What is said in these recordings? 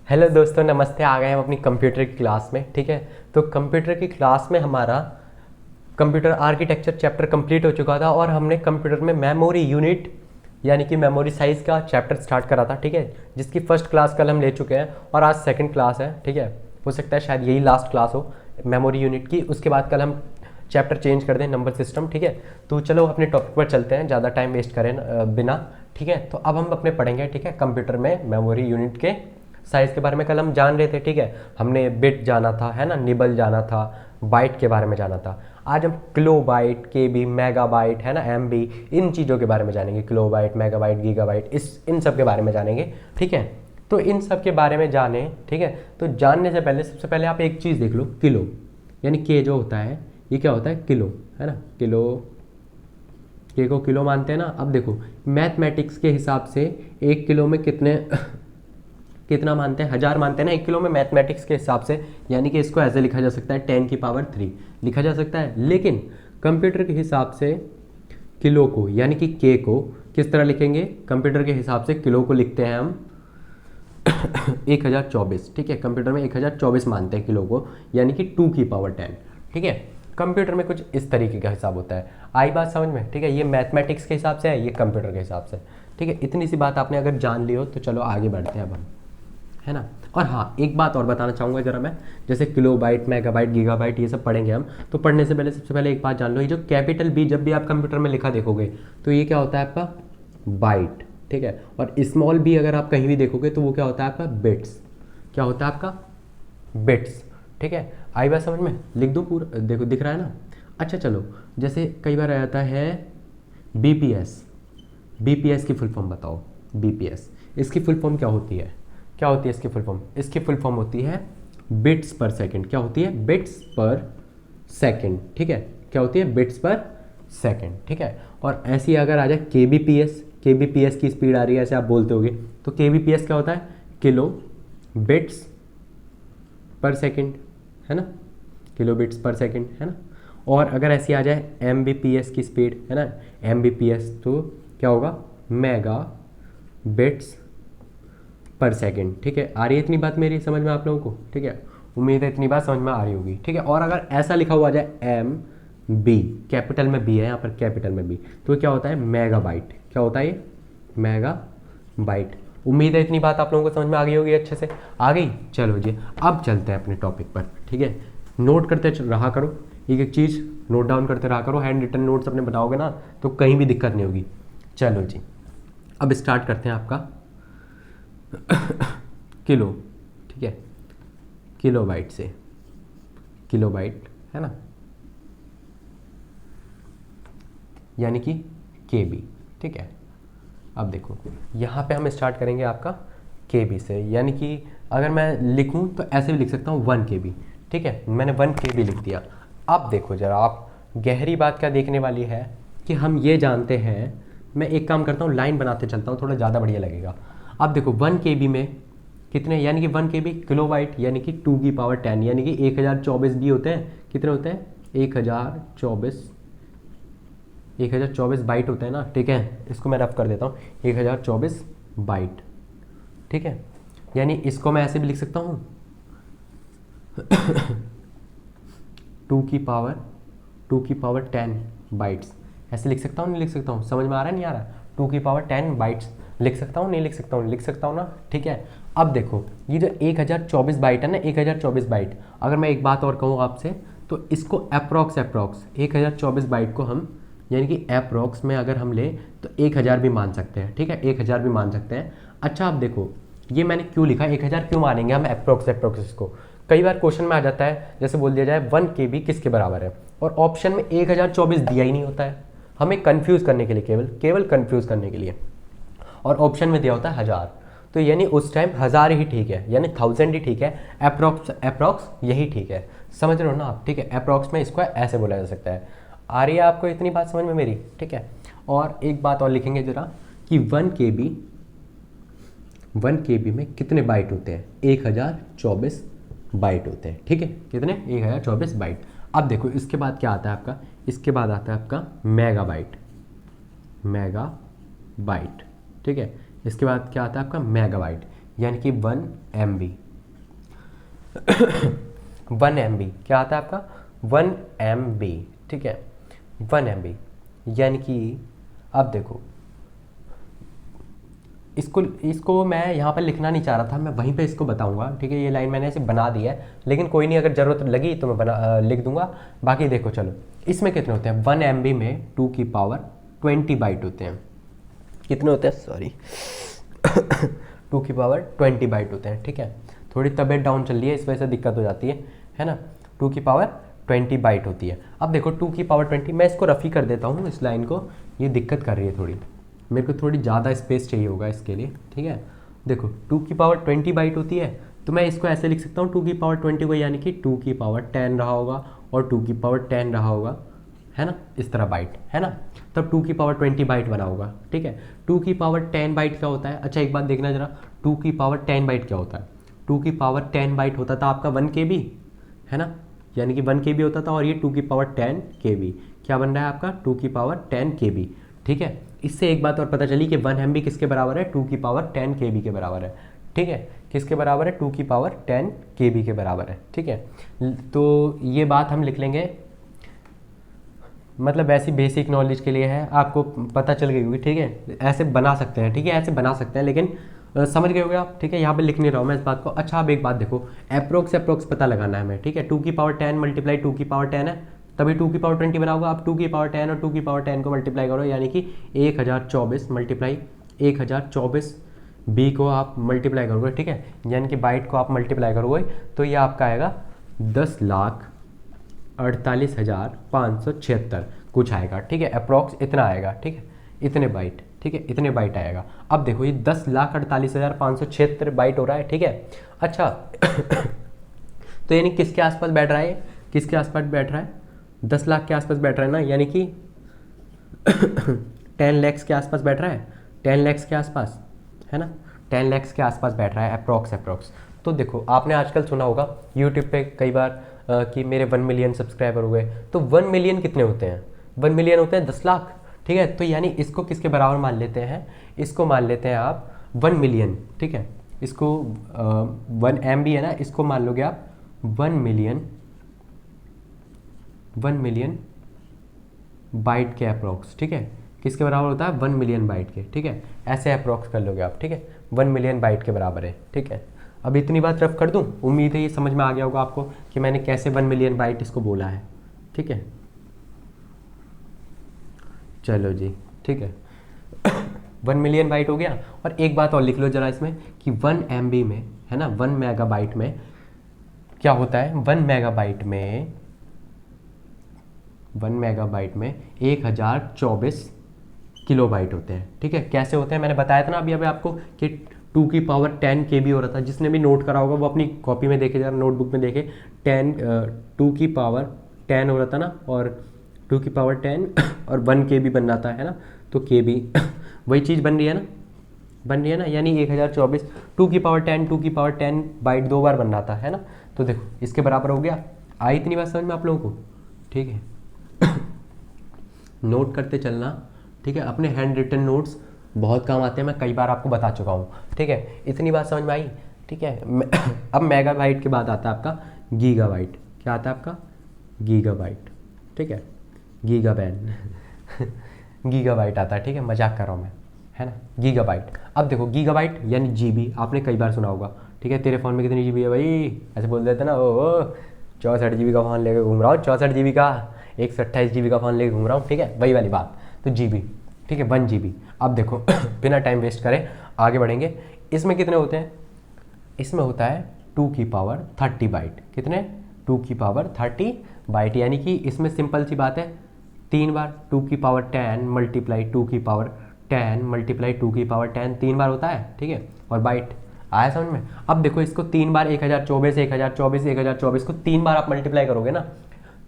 Hello दोस्तों, नमस्ते। आ गए हम अपनी कंप्यूटर की क्लास में। ठीक है, तो कंप्यूटर की क्लास में हमारा कंप्यूटर आर्किटेक्चर चैप्टर कंप्लीट हो चुका था और हमने कंप्यूटर में मेमोरी यूनिट यानी कि मेमोरी साइज़ का चैप्टर स्टार्ट करा था। ठीक है, जिसकी फर्स्ट क्लास कल हम ले चुके हैं और आज सेकंड क्लास है। ठीक है, हो सकता है शायद यही लास्ट क्लास हो मेमोरी यूनिट की। उसके बाद कल हम चैप्टर चेंज कर दें, नंबर सिस्टम। ठीक है, तो चलो अपने टॉपिक पर चलते हैं, ज़्यादा टाइम वेस्ट करें बिना। ठीक है, तो अब हम अपने पढ़ेंगे। ठीक है, कंप्यूटर में मेमोरी यूनिट के साइज़ के बारे में कल हम जान रहे थे। ठीक है, हमने बिट जाना था, है ना, निबल जाना था, बाइट के बारे में जाना था। आज हम किलोबाइट, केबी, मेगाबाइट, है ना, एमबी, इन चीज़ों के बारे में जानेंगे। किलोबाइट, मेगाबाइट, गीगाबाइट, इन सब के बारे में जानेंगे। ठीक है, तो इन सब के बारे में जाने। ठीक है, तो जानने से पहले सबसे पहले आप एक चीज़ देख लो, किलो यानी के जो होता है ये क्या होता है, किलो, है ना। किलो, के को किलो मानते हैं ना। अब देखो मैथमेटिक्स के हिसाब से एक किलो में कितने कितना मानते हैं, 1000 मानते हैं ना एक किलो में मैथमेटिक्स के हिसाब से। यानी कि इसको ऐसे लिखा जा सकता है 10⁻³ लिखा जा सकता है। लेकिन कंप्यूटर के हिसाब से किलो को यानी कि के को किस तरह लिखेंगे, कंप्यूटर के हिसाब से किलो को लिखते हैं हम 1024। ठीक है, कंप्यूटर में 1024 मानते हैं किलो को, यानी कि 2⁻10। ठीक है, कंप्यूटर में कुछ इस तरीके का हिसाब होता है। आई बात समझ में? ठीक है, ये मैथमेटिक्स के हिसाब से है, ये कंप्यूटर के हिसाब से। ठीक है, इतनी सी बात आपने अगर जान ली हो तो चलो आगे बढ़ते हैं अब हम, है ना। और हाँ, एक बात और बताना चाहूँगा जरा मैं, जैसे किलोबाइट, मेगाबाइट, गीगाबाइट ये सब पढ़ेंगे हम, तो पढ़ने से पहले सबसे पहले एक बात जान लो, ये जो कैपिटल बी जब भी आप कंप्यूटर में लिखा देखोगे तो ये क्या होता है आपका, बाइट। ठीक है, और स्मॉल बी अगर आप कहीं भी देखोगे तो वो क्या होता है आपका, बिट्स। क्या होता है आपका, बिट्स। ठीक है, आई बात समझ में? लिख दूँ पूरा, देखो दिख रहा है ना। अच्छा चलो, जैसे कई बार आ जाता है बीपीएस। बीपीएस की फुल फॉर्म बताओ। बीपीएस, इसकी फुल फॉर्म क्या होती है? क्या होती है इसकी फुल फॉर्म? इसकी फुल फॉर्म होती है बिट्स पर सेकंड। क्या होती है? बिट्स पर सेकंड। ठीक है, क्या होती है? बिट्स पर सेकंड। ठीक है, और ऐसी अगर आ जाए केबीपीएस, केबीपीएस की स्पीड आ रही है ऐसे आप बोलते होगे, तो केबीपीएस क्या होता है? किलो बिट्स पर सेकंड, है ना, किलो बिट्स पर सेकंड, है ना। और अगर ऐसी आ जाए एमबीपीएस की स्पीड, है ना, एमबीपीएस, तो क्या होगा? मेगा बिट्स पर सेकंड। ठीक है, आ रही है इतनी बात मेरी समझ में आप लोगों को? ठीक है, उम्मीद है इतनी बात समझ में आ रही होगी। ठीक है, और अगर ऐसा लिखा हुआ आ जाए एम बी, कैपिटल में बी है यहाँ पर, कैपिटल में बी, तो क्या होता है? मेगाबाइट। क्या होता है ये? मेगाबाइट। उम्मीद है इतनी बात आप लोगों को समझ में आ गई होगी, अच्छे से आ गई। चलो जी, अब चलते हैं अपने टॉपिक पर। ठीक है, नोट करते रहा करो, एक एक चीज़ नोट डाउन करते रहा करो। हैंड रिटन नोट्स अपने बनाओगे ना तो कहीं भी दिक्कत नहीं होगी। चलो जी, अब स्टार्ट करते हैं आपका किलो। ठीक है, किलोबाइट से, किलोबाइट, है ना, यानी कि केबी। ठीक है, अब देखो यहाँ पे हम स्टार्ट करेंगे आपका केबी से, यानी कि अगर मैं लिखूँ तो ऐसे भी लिख सकता हूँ 1 केबी। ठीक है, मैंने 1 केबी लिख दिया। अब देखो जरा आप, गहरी बात क्या देखने वाली है कि हम ये जानते हैं, मैं एक काम करता हूँ लाइन बनाते चलता हूँ, थोड़ा ज़्यादा बढ़िया लगेगा। अब देखो 1 केबी में कितने, यानी कि 1 केबी किलोबाइट यानी कि 2⁻10 यानी कि 1024 भी होते हैं। कितने होते हैं? 1024 बाइट होते हैं ना। ठीक है, इसको मैं रफ कर देता हूँ, 1024 बाइट। ठीक है, यानी इसको मैं ऐसे भी लिख सकता हूँ 2⁻10 बाइट्स। ऐसे लिख सकता हूँ, नहीं लिख सकता हूँ? समझ में आ रहा है, नहीं आ रहा? 2⁻10 बाइट्स लिख सकता हूँ, नहीं लिख सकता हूँ? लिख सकता हूँ ना। ठीक है, अब देखो ये जो 1024 बाइट है ना, 1024 बाइट, अगर मैं एक बात और कहूँ आपसे, तो इसको अप्रॉक्स 1024 बाइट को हम, यानी कि अप्रॉक्स में अगर हम लें तो 1000 भी मान सकते हैं। ठीक है, 1000 भी मान सकते हैं। अच्छा अब देखो, ये मैंने क्यों लिखा 1000 क्यों मानेंगे हम अप्रॉक्स इसको? कई बार क्वेश्चन में आ जाता है, जैसे बोल दिया जाए 1 केबी किसके बराबर है, और ऑप्शन में 1024 दिया ही नहीं होता है, हमें कंफ्यूज करने के लिए, केवल कंफ्यूज करने के लिए, और ऑप्शन में दिया होता है 1000। तो यानी उस टाइम 1000 ही ठीक है, यानी 1000 ही ठीक है, अप्रॉक्स यही ठीक है। समझ रहे हो ना आप? ठीक है, अप्रॉक्स में इसको ऐसे बोला जा सकता है। आ रही है आपको इतनी बात समझ में मेरी? ठीक है, और एक बात और लिखेंगे जरा कि 1 केबी में कितने बाइट होते हैं? 1024 बाइट होते हैं। ठीक है, कितने? 1024 बाइट। अब देखो इसके बाद क्या आता है आपका, इसके बाद आता है आपका मेगाबाइट। मेगाबाइट, ठीक है, इसके बाद क्या आता है आपका? मेगाबाइट। यानी कि 1 MB। 1 MB क्या आता है आपका? 1 MB, ठीक है, 1 MB। यानी कि अब देखो, इसको मैं यहाँ पर लिखना नहीं चाह रहा था, मैं वहीं पे इसको बताऊंगा, ठीक है। ये लाइन मैंने ऐसे बना दी है, लेकिन कोई नहीं, अगर ज़रूरत लगी तो मैं लिख दूंगा। बाकी देखो चलो, इसमें कितने होते हैं? 1 MB में 2 की पावर 20 बाइट होते हैं। कितने होते हैं? सॉरी 2 की पावर 20 बाइट होते हैं, ठीक है। थोड़ी तबीयत डाउन चल रही है, इस वजह से दिक्कत हो जाती है ना। 2 की पावर 20 बाइट होती है। अब देखो 2 की पावर 20, मैं इसको रफ़ी कर देता हूँ इस लाइन को, ये दिक्कत कर रही है थोड़ी, मेरे को थोड़ी ज़्यादा स्पेस चाहिए होगा इसके लिए, ठीक है। देखो 2 की पावर 20 बाइट होती है, तो मैं इसको ऐसे लिख सकता हूँ 2 की पावर 20 को, यानी कि 2 की पावर 10 रहा होगा और 2 की पावर 10 रहा होगा, है ना, इस तरह बाइट, है ना। तब 2 की पावर 20 बाइट बना होगा, ठीक है। 2 की पावर 10 बाइट क्या होता है? अच्छा एक बात देखना जरा, 2 की पावर 10 बाइट क्या होता है? 2 की पावर 10 बाइट होता था आपका 1 KB, है ना, यानी कि 1 KB होता था, और ये 2 की पावर 10 KB क्या बन रहा है आपका? 2 की पावर 10 KB, ठीक है। इससे एक बात और पता चली कि 1 MB किसके बराबर है? 2 की पावर 10 KB के बराबर है, ठीक है। किसके बराबर है? 2 की पावर 10 KB के बराबर है, ठीक है। तो ये बात हम लिख लेंगे, मतलब ऐसी बेसिक नॉलेज के लिए है, आपको पता चल गई होगी, ठीक है। ऐसे बना सकते हैं, ठीक है, ऐसे बना सकते हैं, लेकिन समझ गए होगे आप, ठीक है। यहाँ पे लिख नहीं रहा हूँ मैं इस बात को। अच्छा अब एक बात देखो, अप्रोक्स पता लगाना है हमें, ठीक है। 2 की पावर 10 मल्टीप्लाई 2 की पावर 10 है, तभी 2 की पावर 20 बना होगा। आप 2 की पावर 10 और 2 की पावर 10 को मल्टीप्लाई करो, यानी कि 1024 मल्टीप्लाई 1024 B को आप मल्टीप्लाई करोगे, ठीक है, यानी कि बाइट को आप मल्टीप्लाई करोगे, तो ये आपका आएगा 10,48,576 कुछ आएगा, ठीक है। अप्रॉक्स इतना आएगा, ठीक है, इतने बाइट, ठीक है, इतने बाइट आएगा। अब देखो ये 10,48,576 बाइट हो रहा है, ठीक है। अच्छा तो यानी किसके आसपास बैठ रहा है? किसके आसपास बैठ रहा है? 10 लाख के आसपास बैठ रहा है ना, यानी कि 10 lakhs के आसपास बैठ रहा है, 10 lakhs के आसपास, है ना, 10 lakhs के आसपास बैठ रहा है अप्रॉक्स। तो देखो आपने आजकल सुना होगा यूट्यूब पे कई बार कि मेरे 1 मिलियन सब्सक्राइबर हो गए, तो 1 मिलियन कितने होते हैं? 1 मिलियन होते हैं 10 लाख, ठीक है। तो यानी इसको किसके बराबर मान लेते हैं? इसको मान लेते हैं आप 1 मिलियन, ठीक है। इसको 1 MB है ना, इसको मान लोगे आप 1 मिलियन बाइट के अप्रॉक्स, ठीक है। किसके बराबर होता है? 1 मिलियन बाइट के, ठीक है। ऐसे अप्रॉक्स कर लोगे आप, ठीक है, 1 मिलियन बाइट के बराबर है, ठीक है। अब इतनी बात रफ कर दूं, उम्मीद है ये समझ में आ गया होगा आपको कि मैंने कैसे 1 मिलियन बाइट इसको बोला है, ठीक है। चलो जी, ठीक है 1 मिलियन बाइट हो गया। और एक बात और लिख लो जरा इसमें कि 1 MB में, है ना, 1 मेगाबाइट में क्या होता है? 1 मेगाबाइट में 1024 किलोबाइट होते हैं, ठीक है। कैसे होते हैं मैंने बताया था ना अभी आपको कि 2 की पावर 10 KB हो रहा था। जिसने भी नोट करा होगा वो अपनी कॉपी में देखे, जरा नोटबुक में देखे, 2 की पावर 10 हो रहा था ना, और 2 की पावर 10 और 1 KB बन रहा था, है ना, तो KB वही चीज़ बन रही है ना, यानी 1024 2 की पावर 10 बाइट 2 बार बन रहा था, है ना। तो देखो इसके बराबर हो गया। आई इतनी बात समझ में आप लोगों को? ठीक है नोट करते चलना, ठीक है। अपने हैंड रिटन नोट्स बहुत काम आते हैं, मैं कई बार आपको बता चुका हूँ, ठीक है। इतनी बात समझ में आई, ठीक है। अब मेगाबाइट के बाद आता है आपका गीगाबाइट। क्या आता है आपका? गीगाबाइट, ठीक है, गीगाबैन गीगाबाइट आता है, ठीक है, मजाक कर रहा हूँ मैं, है ना, गीगाबाइट। अब देखो गीगाबाइट यानी GB, आपने कई बार सुना होगा, ठीक है। तेरे फ़ोन में कितनी GB है भाई? ऐसे बोल देते ना, ओ 64 GB का फ़ोन लेके घूम रहा हूँ, 64 GB का, 128 GB का फ़ोन लेके घूम रहा हूँ, ठीक है, वही वाली बात। तो GB, ठीक है, 1 GB। अब देखो बिना टाइम वेस्ट करें आगे बढ़ेंगे। इसमें कितने होते हैं? इसमें होता है 2 की पावर 30 बाइट। कितने? 2 की पावर 30 बाइट, यानी कि इसमें सिंपल सी बात है, 3 बार 2 की पावर 10 मल्टीप्लाई 2 की पावर 10 मल्टीप्लाई 2 की पावर 10 3 बार होता है, ठीक है, और बाइट आया समझ में। अब देखो इसको 3 बार 1024 को 3 बार आप मल्टीप्लाई करोगे ना,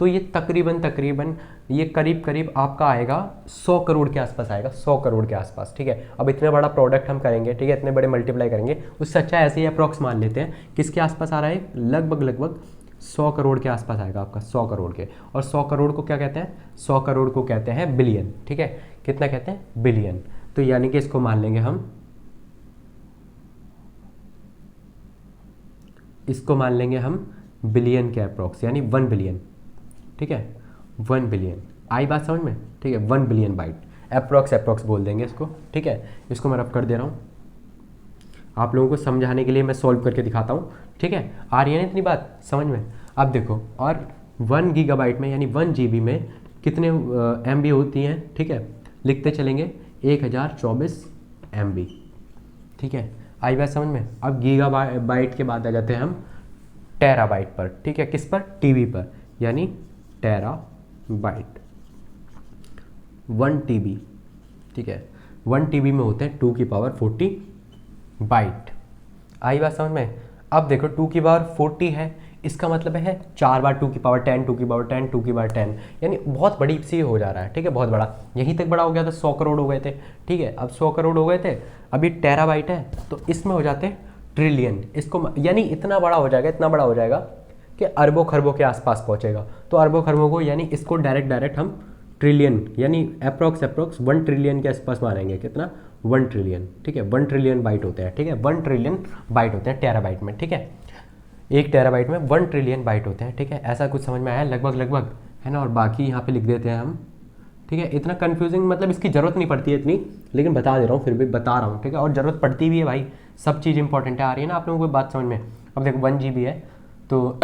तो ये तकरीबन ये करीब आपका आएगा 100 करोड़ के आसपास आएगा, 100 करोड़ के आसपास, ठीक है। अब इतने बड़ा प्रोडक्ट हम करेंगे, ठीक है, इतने बड़े मल्टीप्लाई करेंगे, उससे अच्छा ऐसे ही अप्रॉक्स मान लेते हैं। किसके आसपास आ रहा है? लगभग 100 करोड़ के आसपास आएगा आपका, 100 करोड़ के। और 100 करोड़ को क्या कहते हैं? 100 करोड़ को कहते हैं बिलियन, ठीक है। कितना कहते हैं? बिलियन। तो यानी कि इसको मान लेंगे हम इसको मान लेंगे हम बिलियन के अप्रॉक्स, यानी 1 बिलियन, ठीक है, 1 बिलियन। आई बात समझ में, ठीक है, 1 बिलियन बाइट, अप्रॉक्स बोल देंगे इसको, ठीक है। इसको मैं रब कर दे रहा हूँ, आप लोगों को समझाने के लिए मैं सॉल्व करके दिखाता हूँ, ठीक है। आ रही है ना इतनी बात समझ में। अब देखो, और 1 गीगाबाइट में यानी 1 GB में कितने MB होती हैं, ठीक है, लिखते चलेंगे 1024 MB, ठीक है। आई बात समझ में। अब गीगाबाइट के बाद आ जाते हैं हम टेराबाइट पर, ठीक है, किस पर, टीबी पर, यानी टेराबाइट, 1 TB, ठीक है। 1 TB में होते हैं 2 की पावर 40 बाइट। आई बात समझ में। अब देखो 2 की पावर 40 है, इसका मतलब है 4 बार 2 की पावर 10, 2 की पावर 10, 2 की पावर 10, यानी बहुत बड़ी सी हो जा रहा है, ठीक है, बहुत बड़ा। यहीं तक बड़ा हो गया था, 100 करोड़ हो गए थे, ठीक है। अब 100 करोड़ हो गए थे, अभी टेराबाइट है तो इसमें हो जाते हैं ट्रिलियन, इसको यानी इतना बड़ा हो जाएगा, इतना बड़ा हो जाएगा कि अरबों खरबों के आसपास पहुंचेगा। तो अरबों खरबों को यानी इसको डायरेक्ट हम ट्रिलियन यानी अप्रॉक्स 1 ट्रिलियन के आसपास मानेंगे। कितना, 1 ट्रिलियन, ठीक है, 1 ट्रिलियन बाइट होते हैं, ठीक है, 1 ट्रिलियन बाइट होते हैं टेराबाइट में, ठीक है। 1 टेराबाइट में 1 ट्रिलियन बाइट होते हैं, ठीक है। ऐसा कुछ समझ में आया लगभग, है ना। और बाकी यहाँ पे लिख देते हैं हम, ठीक है। इतना कंफ्यूजिंग मतलब इसकी ज़रूरत नहीं पड़ती है इतनी, लेकिन बता दे रहा हूँ, फिर भी बता रहा हूँ, ठीक है। और ज़रूरत पड़ती भी है भाई, सब चीज़ इंपॉर्टेंट है। आ रही है ना आप लोगों को बात समझ में। अब देखो 1 GB है तो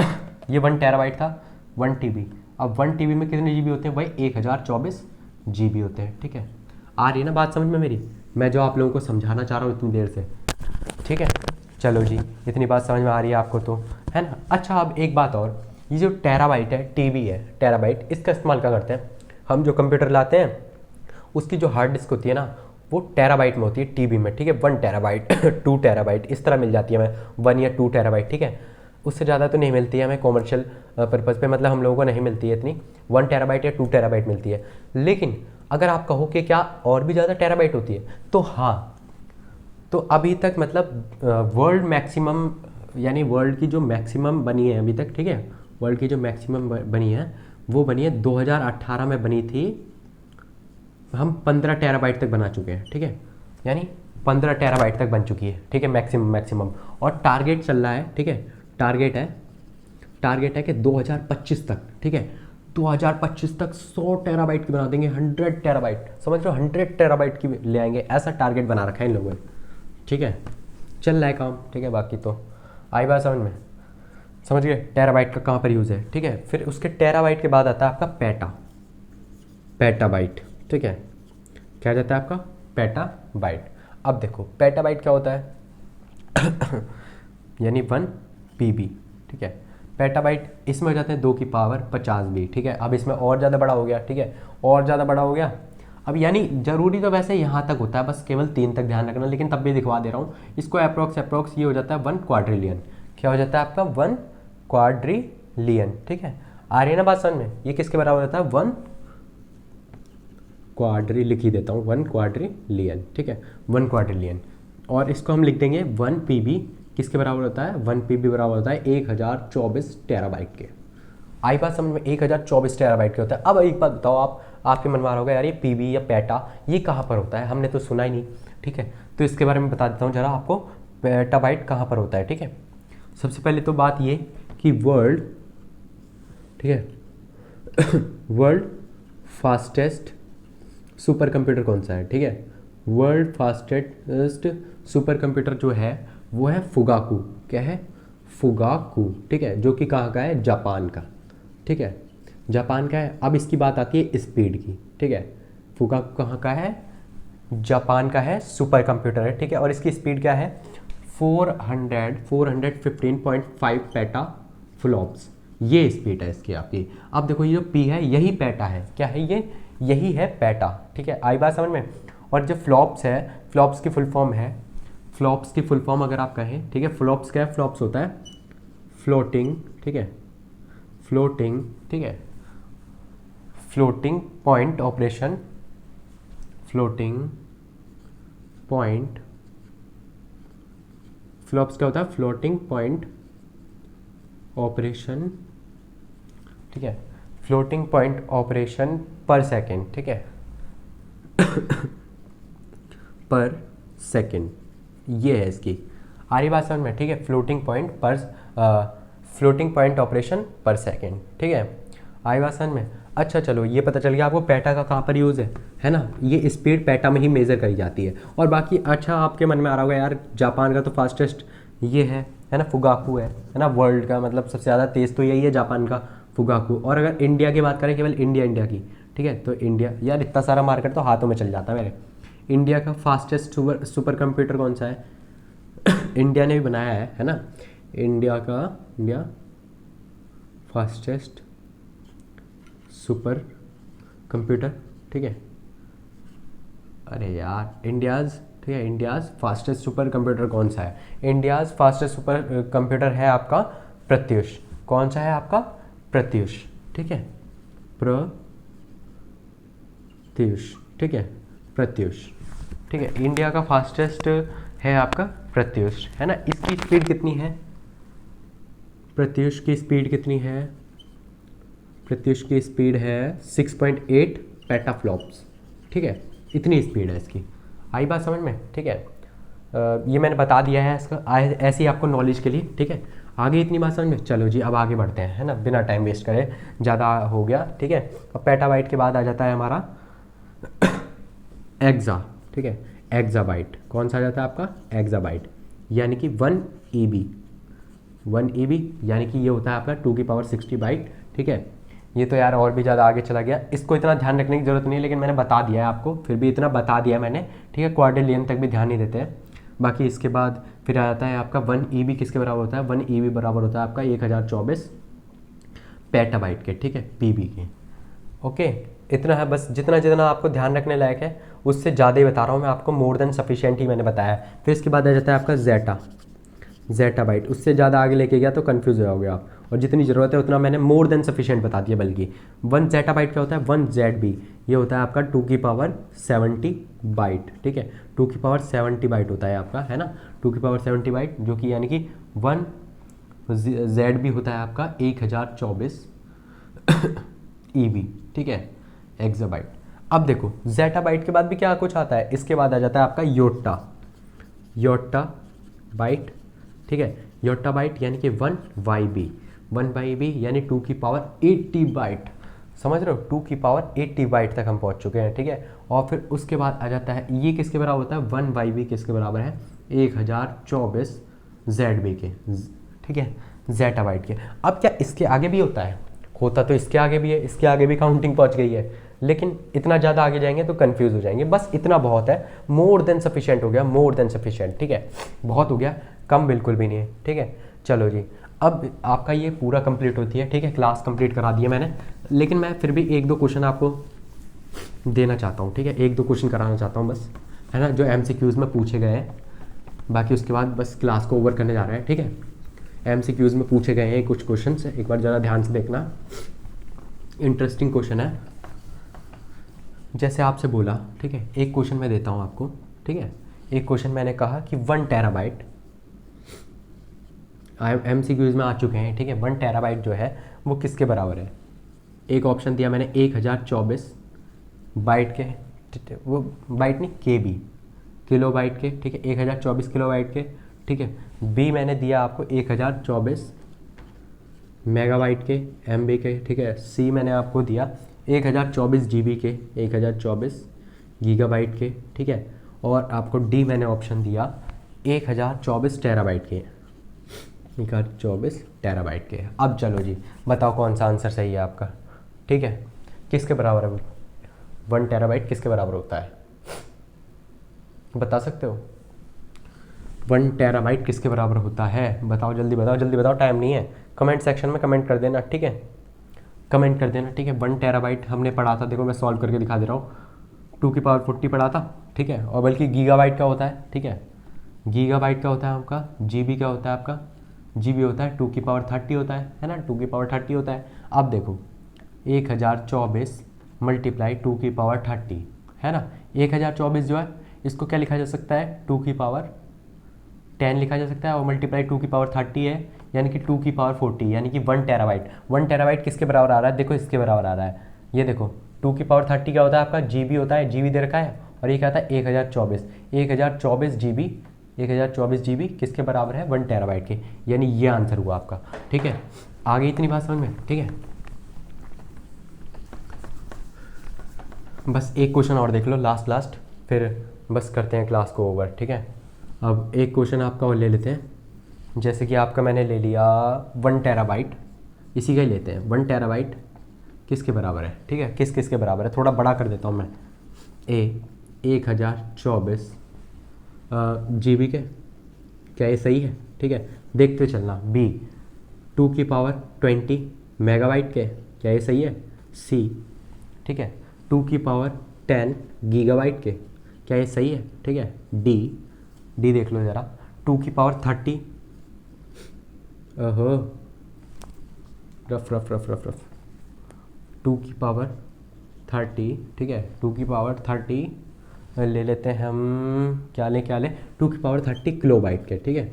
ये 1 टेराबाइट था, 1 TB। अब 1 TB में कितने GB होते हैं भाई, 1024 GB होते हैं, ठीक है। आ रही है ना बात समझ में मेरी, मैं जो आप लोगों को समझाना चाह रहा हूँ इतनी देर से, ठीक है। चलो जी, इतनी बात समझ में आ रही है आपको तो, है ना। अच्छा, अब एक बात और, ये जो टेराबाइट है, TB है, टेराबाइट, इसका इस्तेमाल क्या करते हैं हम, जो कंप्यूटर लाते हैं उसकी जो हार्ड डिस्क होती है ना, वो टेराबाइट में होती है, TB में, ठीक है। 1 टेराबाइट 2 टेराबाइट इस तरह मिल जाती है हमें, 1 या 2 टेराबाइट, ठीक है। उससे ज़्यादा तो नहीं मिलती है हमें कॉमर्शियल पर्पज़ पे, मतलब हम लोगों को नहीं मिलती है इतनी, 1 टेराबाइट या 2 टेराबाइट मिलती है। लेकिन अगर आप कहो कि क्या और भी ज़्यादा टेराबाइट होती है, तो हाँ, तो अभी तक मतलब वर्ल्ड मैक्सिमम, यानी वर्ल्ड की जो मैक्सिमम बनी है अभी तक, ठीक है, वर्ल्ड की जो मैक्सिमम बनी है वो बनी है 2018 में बनी थी। हम 15 टेराबाइट तक बना चुके हैं, ठीक है, यानी 15 टेराबाइट तक बन चुकी है, ठीक है, मैक्सिमम। और टारगेट चल रहा है, ठीक है, टारगेट है कि 2025 तक, ठीक है, 2025 तक 100 टेराबाइट की बना देंगे, 100 टेराबाइट, समझ लो 100 टेराबाइट की ले आएंगे, ऐसा टारगेट बना रखा है इन लोगों ने, ठीक है। चल रहा है काम, ठीक है। बाकी तो आई बात समझ में, समझ गए टेराबाइट का कहाँ पर यूज़ है, ठीक है। फिर उसके टेराबाइट के बाद आता है आपका पेटाबाइट, ठीक है। क्या जाता है आपका, पेटाबाइट। अब देखो पेटाबाइट क्या होता है यानी 1 PB, ठीक है। पेटाबाइट इसमें हो जाते हैं 2 की पावर 50 भी, ठीक है। अब इसमें और ज़्यादा बड़ा हो गया, ठीक है, और ज़्यादा बड़ा हो गया। अब यानी ज़रूरी तो वैसे यहाँ तक होता है, बस केवल 3 तक ध्यान रखना, लेकिन तब भी दिखवा दे रहा हूँ इसको। अप्रॉक्स ये हो जाता है 1 क्वाड्रिलियन। क्या हो जाता है आपका, 1 क्वाड्रिलियन, ठीक है। आ रही है ना बात समझ में। ये किसके बराबर होता है, 1 क्वाड्री, लिख ही देता हूँ 1 क्वाड्रिलियन, ठीक है, 1 क्वाड्रिलियन। और इसको हम लिख देंगे 1 PB किसके बराबर होता है, 1 PB बराबर होता है 1024 टेराबाइट के। आई बात समझ में, 1024 टेराबाइट के होता है। अब एक बात बताओ, आपके मन में आ रहा होगा यार ये PB या पेटा ये कहाँ पर होता है, हमने तो सुना ही नहीं, ठीक है। तो इसके बारे में बता देता हूँ जरा आपको, पेटाबाइट कहाँ पर होता है, ठीक है। सबसे पहले तो बात ये कि वर्ल्ड, ठीक है वर्ल्ड फास्टेस्ट सुपर कंप्यूटर कौन सा है, ठीक है। वर्ल्ड फास्टेस्ट सुपर कंप्यूटर जो है वो है फुगाकू। क्या है, फुगाकू, ठीक है, जो कि कहाँ का है, जापान का, ठीक है, जापान का है। अब इसकी बात आती है स्पीड की, ठीक है। फुगाकू कहाँ का है, जापान का है, सुपर कंप्यूटर है, ठीक है। और इसकी स्पीड क्या है, 415.5 पेटा फ्लॉप्स, ये स्पीड है इसकी आपकी। अब देखो ये जो P है यही पेटा है, क्या है ये, यही है पेटा, ठीक है। आई बात समझ में। और जो फ्लॉप्स है, फ्लॉप्स की फुल फॉर्म है, फ्लॉप्स की फुल फॉर्म अगर आप कहें, ठीक है, फ्लॉप्स क्या है, फ्लॉप्स होता है फ्लोटिंग, ठीक है, फ्लोटिंग, ठीक है, floating point operation, floating point, flops क्या होता है, फ्लोटिंग पॉइंट ऑपरेशन, ठीक है, फ्लोटिंग पॉइंट ऑपरेशन पर सेकेंड, ठीक है पर सेकेंड, ये है इसकी। आ रही बात समझ में, ठीक है। फ्लोटिंग पॉइंट ऑपरेशन पर सेकेंड, ठीक है। आई बात समझ में। अच्छा चलो, ये पता चल गया आपको पेटा का कहाँ पर यूज़ है ना, ये स्पीड पेटा में ही मेज़र करी जाती है। और बाकी अच्छा आपके मन में आ रहा होगा यार जापान का तो फास्टेस्ट ये है ना फुगाकू है ना, वर्ल्ड का मतलब सबसे ज़्यादा तेज़ तो यही है जापान का फुगाकू। और अगर इंडिया की बात करें, केवल इंडिया की, ठीक है, तो इंडिया यार इतना सारा मार्केट तो हाथों में चल जाता है मेरे। इंडिया का फास्टेस्ट सुपर कंप्यूटर कौन सा है? इंडिया ने भी बनाया है ना, इंडिया फास्टेस्ट सुपर कंप्यूटर, ठीक है। अरे यार इंडियाज़ फास्टेस्ट सुपर कंप्यूटर कौन सा है? इंडियाज़ फास्टेस्ट सुपर कंप्यूटर है आपका प्रत्युष। कौन सा है आपका? प्रत्युष, ठीक है, प्रत्युष, ठीक है, प्रत्युष, ठीक है। इंडिया का फास्टेस्ट है आपका प्रत्युष, है ना। इसकी स्पीड कितनी है? प्रत्युष की स्पीड कितनी है? प्रत्युष की स्पीड है 6.8 पेटाफ्लॉप्स, ठीक है, इतनी स्पीड है इसकी। आई बात समझ में, ठीक है। ये मैंने बता दिया है इसका, ऐसे ही आपको नॉलेज के लिए, ठीक है। आगे इतनी बात समझ में। चलो जी अब आगे बढ़ते हैं, है ना, बिना टाइम वेस्ट करे, ज़्यादा हो गया, ठीक है। अब पेटाबाइट के बाद आ जाता है हमारा एक्सा, ठीक है, एक्साबाइट। कौन सा आ जाता है आपका? एक्साबाइट, यानी कि 1 EB, 1 EB यानी कि ये होता है आपका 2⁻60 बाइट, ठीक है। ये तो यार और भी ज़्यादा आगे चला गया, इसको इतना ध्यान रखने की जरूरत नहीं है, लेकिन मैंने बता दिया है आपको, फिर भी इतना बता दिया मैंने, ठीक है। क्वाड्रिलियन तक भी ध्यान नहीं देते हैं। बाकी इसके बाद फिर आ जाता है आपका 1 EB किसके बराबर होता है? 1 EB बराबर होता है आपका 1024 पेटाबाइट के, ठीक है, PB के। ओके, इतना है बस, जितना जितना आपको ध्यान रखने लायक है उससे ज़्यादा ही बता रहा हूँ मैं आपको, मोर देन सफिशिएंट ही मैंने बताया। फिर इसके बाद आ जाता है आपका जेटाबाइट। उससे ज़्यादा आगे लेके गया तो कन्फ्यूज़ हो जाओगे आप, और जितनी ज़रूरत है उतना मैंने मोर देन सफिशिएंट बता दिया। बल्कि 1 जेटाबाइट क्या होता है? 1 ZB, ये होता है आपका 2⁻70 बाइट, ठीक है, 2⁻70 बाइट होता है आपका, है ना, 2⁻70 बाइट, जो कि यानी कि 1 ZB होता है आपका 1024 EB, ठीक है, एक्साबाइट। अब देखो जेटाबाइट के बाद भी क्या कुछ आता है, इसके बाद आ जाता है आपका योटा बाइट, ठीक है, योटा बाइट यानी कि 1 YB यानी 2⁻80 बाइट। समझ रहे हो, 2⁻80 बाइट तक हम पहुंच चुके हैं, ठीक है। और फिर उसके बाद आ जाता है ये किसके बराबर होता है? 1 YB किसके बराबर है? 1024 ZB के, ठीक है, जेटाबाइट के। अब क्या इसके आगे भी होता है? होता तो इसके आगे भी है, इसके आगे भी काउंटिंग पहुंच गई है, लेकिन इतना ज़्यादा आगे जाएंगे तो कंफ्यूज हो जाएंगे। बस इतना बहुत है, मोर देन सफिशिएंट हो गया, मोर देन सफिशिएंट, ठीक है, बहुत हो गया, कम बिल्कुल भी नहीं है, ठीक है। चलो जी, अब आपका ये पूरा कंप्लीट होती है, ठीक है, क्लास कंप्लीट करा दी है मैंने, लेकिन मैं फिर भी 1-2 क्वेश्चन आपको देना चाहता हूँ, ठीक है, 1-2 क्वेश्चन कराना चाहता हूँ बस, है ना, जो MCQs में पूछे गए हैं। बाकी उसके बाद बस क्लास को ओवर करने जा रहे हैं, ठीक है। MCQs में पूछे गए हैं कुछ क्वेश्चन, एक बार ज़रा ध्यान से देखना, इंटरेस्टिंग क्वेश्चन है। जैसे आपसे बोला, ठीक है, एक क्वेश्चन मैं देता हूँ आपको, ठीक है। एक क्वेश्चन मैंने कहा कि 1 टेराबाइट, MCQs में आ चुके हैं, ठीक है, 1 टेराबाइट जो है वो किसके बराबर है? एक ऑप्शन दिया मैंने 1024 बाइट के, वो बाइट नहीं KB, किलो बाइट के, ठीक है, 1024 किलो बाइट के, ठीक है। B मैंने दिया आपको 1024 मेगाबाइट के, MB के, ठीक है। C मैंने आपको दिया 1024 GB के, 1024 गीगाबाइट के, ठीक है। और आपको D मैंने ऑप्शन दिया 1024 टेराबाइट के, 1024 टेराबाइट के। अब चलो जी बताओ कौन सा आंसर सही है आपका, ठीक है, किसके बराबर है 1 टेराबाइट किसके बराबर होता है? बता सकते हो 1 टेराबाइट किसके बराबर होता है? बताओ जल्दी बताओ, जल्दी बताओ, टाइम नहीं है। कमेंट सेक्शन में कमेंट कर देना, ठीक है, कमेंट कर देना, ठीक है। 1 टेराबाइट हमने पढ़ा था, देखो मैं सॉल्व करके दिखा दे रहा हूँ, 2⁻40 पढ़ा था, ठीक है। और बल्कि गीगाबाइट का होता है, ठीक है, गीगाबाइट का होता है आपका, GB का होता है आपका, GB होता है 2⁻30 होता है ना, 2⁻30 होता है। अब देखो 1024 मल्टीप्लाई 2⁻30 है ना, 1024 जो है इसको क्या लिखा जा सकता है? 2⁻10 लिखा जा सकता है, और मल्टीप्लाई 2⁻30 है यानी कि 2⁻40 यानी कि 1 टेराबाइट। 1 टेराबाइट किसके बराबर आ रहा है? देखो इसके बराबर आ रहा है, ये देखो 2⁻30 क्या होता है आपका? GB होता है, GB दे रखा है, और ये क्या आता है 1024 GB 1024 GB किसके बराबर है, 1 टेराबाइट के, यानी ये आंसर हुआ आपका। ठीक है, आगे इतनी बात समझ में, ठीक है। बस एक क्वेश्चन और देख लो लास्ट, फिर बस करते हैं क्लास को ओवर। ठीक है, अब एक क्वेश्चन आपका और ले लेते हैं, जैसे कि आपका मैंने ले लिया 1 टेराबाइट, इसी का ही लेते हैं। 1 टेराबाइट किसके बराबर है, ठीक है, किस के बराबर है, थोड़ा बड़ा कर देता हूँ मैं। ए 1024 GB के, क्या ये सही है, ठीक है, देखते चलना। बी 2 की पावर 20 मेगाबाइट के, क्या ये सही है। सी, ठीक है, 2 की पावर 10 गीगाबाइट के, क्या ये सही है, ठीक है। डी देख लो ज़रा, 2 की पावर 30, ओहो रफ 2 की पावर 30, ठीक है, 2 की पावर 30 ले लेते हैं हम, क्या लें 2 की पावर 30 किलोबाइट के, ठीक है,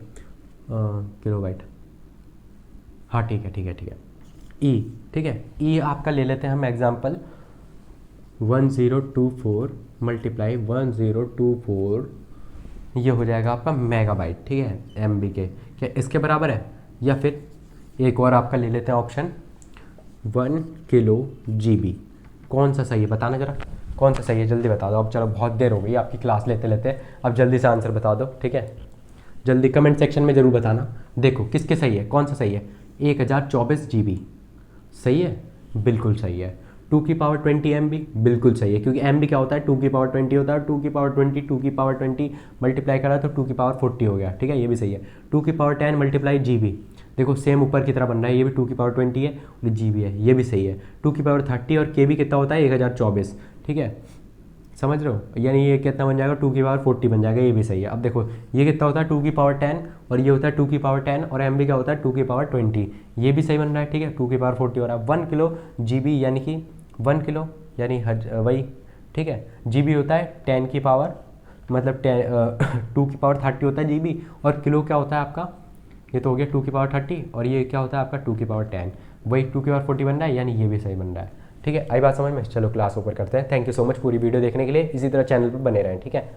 किलोबाइट, हाँ ठीक है। ई, ठीक है, ई आपका ले लेते हैं हम एग्जाम्पल 1024 मल्टीप्लाई 1024, ये हो जाएगा आपका मेगाबाइट, ठीक है, MB के, क्या इसके बराबर है। या फिर एक और आपका ले लेते हैं ऑप्शन 1 किलो GB, कौन सा सही है बताना जरा, कौन सा सही है जल्दी बता दो। अब चलो बहुत देर हो गई आपकी क्लास लेते, अब जल्दी से आंसर बता दो, ठीक है, जल्दी कमेंट सेक्शन में ज़रूर बताना। देखो किसके सही है, कौन सा सही है। 1024 GB सही है, बिल्कुल सही है। 2 की पावर 20 MB बिल्कुल सही है, क्योंकि MB क्या होता है, 2 की पावर 20 होता है, 2 की पावर 20 मल्टीप्लाई करा तो 2 की पावर 40 हो गया, ठीक है, ये भी सही है। 2 की पावर 10 मल्टीप्लाई GB, देखो सेम ऊपर की तरह बन रहा है, ये भी 2 की पावर 20 है और GB है, ये भी सही है। 2 की पावर 30 और KB कितना होता है 1024, ठीक है, समझ रहे हो, यानी ये कितना बन जाएगा 2 की पावर 40 बन जाएगा, ये भी सही है। अब देखो ये कितना होता है 2 की पावर 10 और ये होता है 2 की पावर 10 और MB क्या होता है 2 की पावर 20, ये भी सही बन रहा है, ठीक है, 2 की पावर 40 हो रहा है। 1 किलो GB यानी कि 1 किलो यानी वही, ठीक है, GB होता है 10 की पावर, मतलब 2 की पावर 30 होता है GB, और किलो क्या होता है आपका, ये तो हो गया 2 की पावर 30 और ये क्या होता है आपका 2 की पावर 10, वही 2 की पावर 40 बन रहा है, यानी ये भी सही बन रहा है। ठीक है, आई बात समझ में। चलो क्लास ऊपर करते हैं। थैंक यू सो मच पूरी वीडियो देखने के लिए, इसी तरह चैनल पर बने रहें, ठीक है।